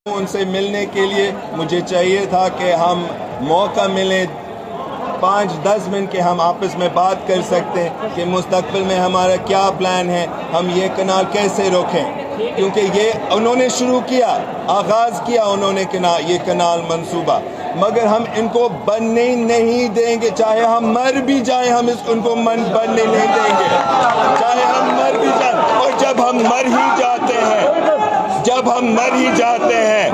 उनसे मिलने के लिए मुझे चाहिए था कि हम मौका मिले 5-10 मिनट के हम आपस में बात कर सकते हैं कि मुस्तकबिल में हमारा क्या प्लान है, हम ये कनाल कैसे रोकें, क्योंकि ये उन्होंने शुरू किया, आगाज़ किया उन्होंने ये कनाल मंसूबा, मगर हम इनको बनने नहीं देंगे, चाहे हम मर भी जाएं हम उनको बनने नहीं देंगे, चाहे हम मर भी जाएं। और जब हम मर ही जाते हैं,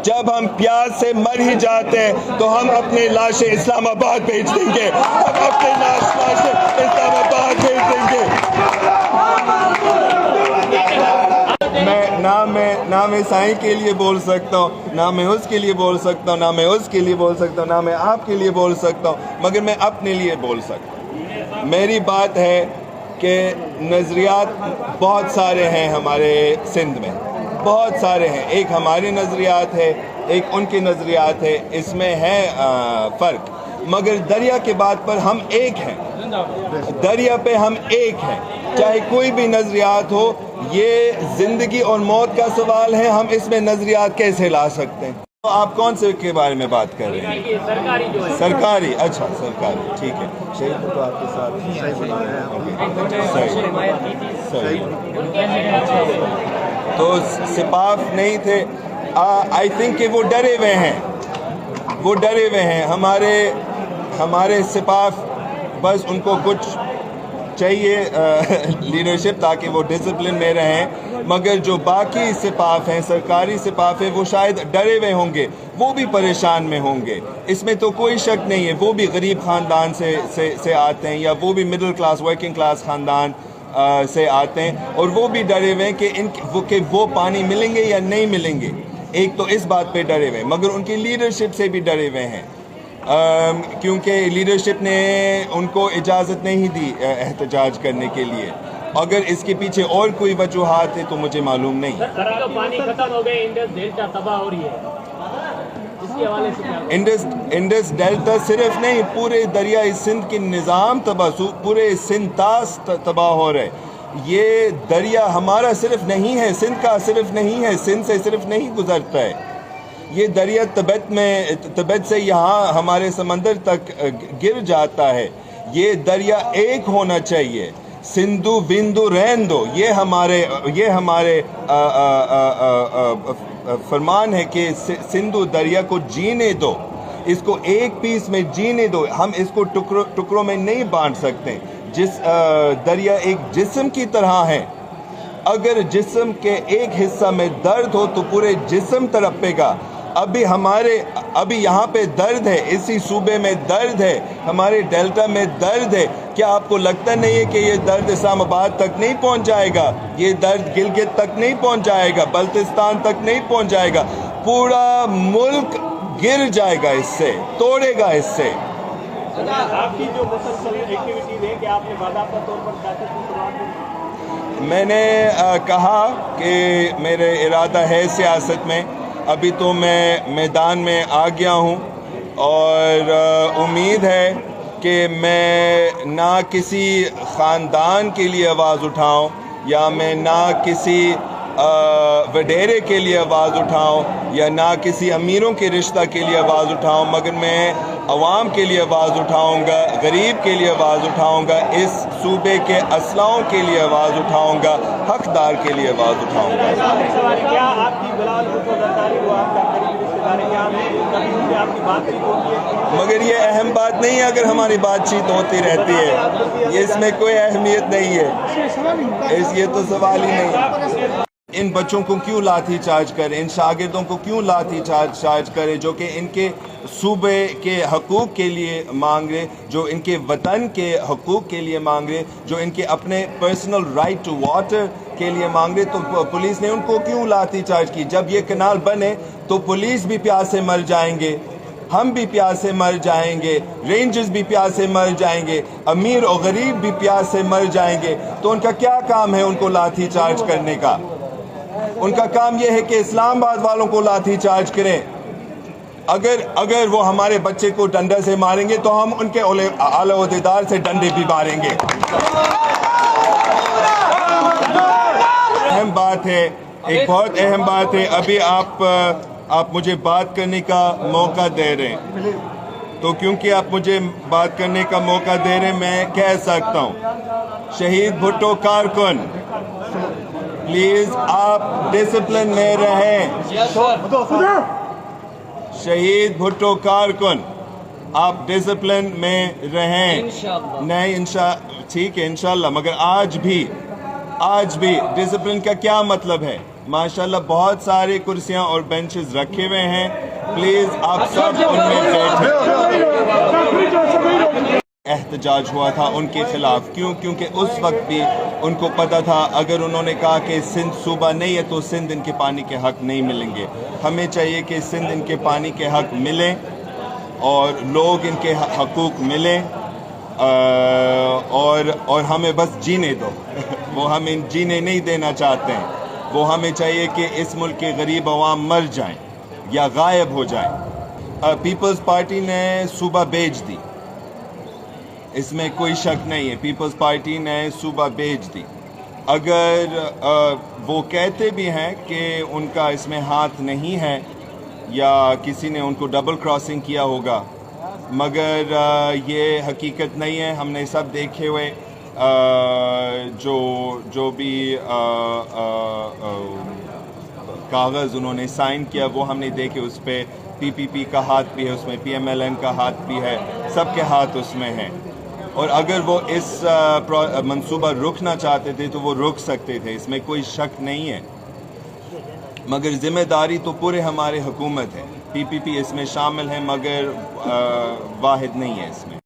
जब हम प्यास से मर ही जाते हैं तो हम अपने लाशें इस्लामाबाद भेज देंगे, हम अपने लाशें इस्लामाबाद भेज देंगे। ना मैं साईं के लिए बोल सकता हूँ, ना मैं उसके लिए बोल सकता हूँ, ना मैं उसके लिए बोल सकता हूँ, ना मैं आपके लिए बोल सकता हूँ, मगर मैं अपने लिए बोल सकता हूँ। मेरी बात है कि नज़रियात बहुत सारे हैं हमारे सिंध में, बहुत सारे हैं। एक हमारे नज़रियात है, एक उनके नज़रियात है, इसमें है फ़र्क, मगर दरिया के बात पर हम एक हैं, दरिया पे हम एक हैं, चाहे कोई भी नज़रियात हो। ये ज़िंदगी और मौत का सवाल है, हम इसमें नज़रियात कैसे ला सकते हैं? तो आप कौन से के बारे में बात कर रहे हैं? सरकारी जो है। सरकारी, अच्छा सरकारी, ठीक है। शहीद तो आपके साथ सही। तो सिपाफ नहीं थे, आई थिंक कि वो डरे हुए हैं, हमारे सिपाफ, बस उनको कुछ चाहिए लीडरशिप ताकि वो डिसिप्लिन में रहें, मगर जो बाकी सिपाफ हैं, सरकारी सिपाफ हैं, वो शायद डरे हुए होंगे, वो भी परेशान में होंगे, इसमें तो कोई शक नहीं है। वो भी गरीब ख़ानदान से आते हैं, या वो भी मिडिल क्लास वर्किंग क्लास ख़ानदान से आते हैं, और वो भी डरे हुए हैं कि वो पानी मिलेंगे या नहीं मिलेंगे। एक तो इस बात पे डरे हुए, मगर उनकी लीडरशिप से भी डरे हुए हैं, क्योंकि लीडरशिप ने उनको इजाज़त नहीं दी एहतजाज करने के लिए। अगर इसके पीछे और कोई वजूहात है तो मुझे मालूम नहीं। तो पानी खत्म हो गए, इंडस डेल्टा तबाह हो रही है, इसके हवाले से क्या? इंडस डेल्टा सिर्फ नहीं, पूरे दरियाई सिंध के निज़ाम तबाह, पूरे सिंध तास तबाह हो रहे। ये दरिया हमारा सिर्फ नहीं है, सिंध का सिर्फ नहीं है, सिंध से सिर्फ नहीं गुजरता है। ये दरिया तिब्बत से यहाँ हमारे समंदर तक गिर जाता है। ये दरिया एक होना चाहिए, सिंधु बिंदु रहन दो, ये हमारे फरमान है कि सिंधु दरिया को जीने दो, इसको एक पीस में जीने दो, हम इसको टुकड़ों में नहीं बांट सकते। दरिया एक जिस्म की तरह है, अगर जिस्म के एक हिस्सा में दर्द हो तो पूरे जिस्म तड़पेगा। अभी यहाँ पे दर्द है, इसी सूबे में दर्द है, हमारे डेल्टा में दर्द है। क्या आपको लगता नहीं है कि ये दर्द इस्लामाबाद तक नहीं पहुँच जाएगा? ये दर्द गिलगित तक नहीं पहुँच जाएगा, बल्तिस्तान तक नहीं पहुँच जाएगा, पूरा मुल्क गिर जाएगा, इससे तोड़ेगा इससे। आपकी जो मुसलसल एक्टिविटीज है कि आपने बाकायदा तौर पर सियासत की शुरुआत की? मैंने कहा कि मेरे इरादा है सियासत में, अभी तो मैं मैदान में आ गया हूँ, और उम्मीद है कि मैं ना किसी ख़ानदान के लिए आवाज़ उठाऊँ, या मैं ना किसी वडेरे के लिए आवाज़ उठाऊँ, या ना किसी अमीरों के रिश्ता के लिए आवाज़ उठाऊँ, मगर मैं अवाम के लिए आवाज़ उठाऊँगा, गरीब के लिए आवाज़ उठाऊँगा, इस सूबे के असलाओं के लिए आवाज़ उठाऊँगा, हकदार के लिए आवाज़ उठाऊँगा। क्या आपकी बिलावल भुट्टो ज़रदारी वो आपका करीबी रिश्तेदार है, क्या कभी उनसे आपकी बातचीत होती है? मगर ये अहम बात नहीं है अगर हमारी बातचीत होती रहती है, ये इसमें कोई अहमियत नहीं है, ये तो सवाल ही नहीं है। इन बच्चों को क्यों लाठी चार्ज करे, इन शागिर्दों को क्यों लाठी चार्ज करे जो कि इनके सूबे के हकूक़ के लिए मांग रहे, जो इनके वतन के हकूक़ के लिए मांग रहे, जो इनके अपने पर्सनल राइट टू वाटर के लिए मांग रहे, तो पुलिस ने उनको क्यों लाठी चार्ज की? जब ये कनाल बने तो पुलिस भी प्यासे मर जाएंगे, हम भी प्यासे मर जाएंगे, रेंजर्स भी प्यासे मर जाएंगे, अमीर और गरीब भी प्यासे मर जाएंगे। तो उनका क्या काम है उनको लाठी चार्ज करने का? उनका काम यह है कि इस्लामाबाद वालों को लाठी चार्ज करें। अगर वो हमारे बच्चे को डंडा से मारेंगे तो हम उनके आला ओहदेदार से डंडे भी मारेंगे। अहम बात है, एक बहुत अहम बात है, अभी आप मुझे बात करने का मौका दे रहे हैं, तो क्योंकि आप मुझे बात करने का मौका दे रहे हैं, मैं कह सकता हूँ, शहीद भुट्टो कारकुन, प्लीज आप डिसिप्लिन में रहें। शहीद भुट्टो कारकुन, आप डिसिप्लिन में रहें। नहीं ठीक है इंशाल्लाह, मगर आज भी डिसिप्लिन का क्या मतलब है? माशाल्लाह बहुत सारी कुर्सियां और बेंचेस रखे हुए हैं, प्लीज आप सब उनमें बैठे। एहतजाज हुआ था उनके खिलाफ, क्योंकि उस वक्त भी उनको पता था अगर उन्होंने कहा कि सिंध सूबा नहीं है तो सिंध इनके पानी के हक नहीं मिलेंगे। हमें चाहिए कि सिंध इनके पानी के हक मिलें और लोग इनके हकूक़ मिलें, और हमें बस जीने दो। वो हमें जीने नहीं देना चाहते हैं, वो हमें चाहिए कि इस मुल्क के गरीब अवाम मर जाएं या गायब हो जाएं। पीपल्स पार्टी ने सूबा बेच दी, इसमें कोई शक नहीं है, पीपल्स पार्टी ने सूबा बेच दी। अगर वो कहते भी हैं कि उनका इसमें हाथ नहीं है या किसी ने उनको डबल क्रॉसिंग किया होगा, मगर ये हकीकत नहीं है। हमने सब देखे हुए जो भी कागज़ उन्होंने साइन किया वो हमने देखे, उस पर पीपीपी का हाथ भी है, उसमें पीएमएलएन का हाथ भी है, सबके हाथ उसमें हैं। और अगर वो इस मंसूबा रुकना चाहते थे तो वो रुक सकते थे, इसमें कोई शक नहीं है, मगर ज़िम्मेदारी तो पूरे हमारे हुकूमत है। पीपीपी इसमें शामिल है मगर वाहिद नहीं है इसमें।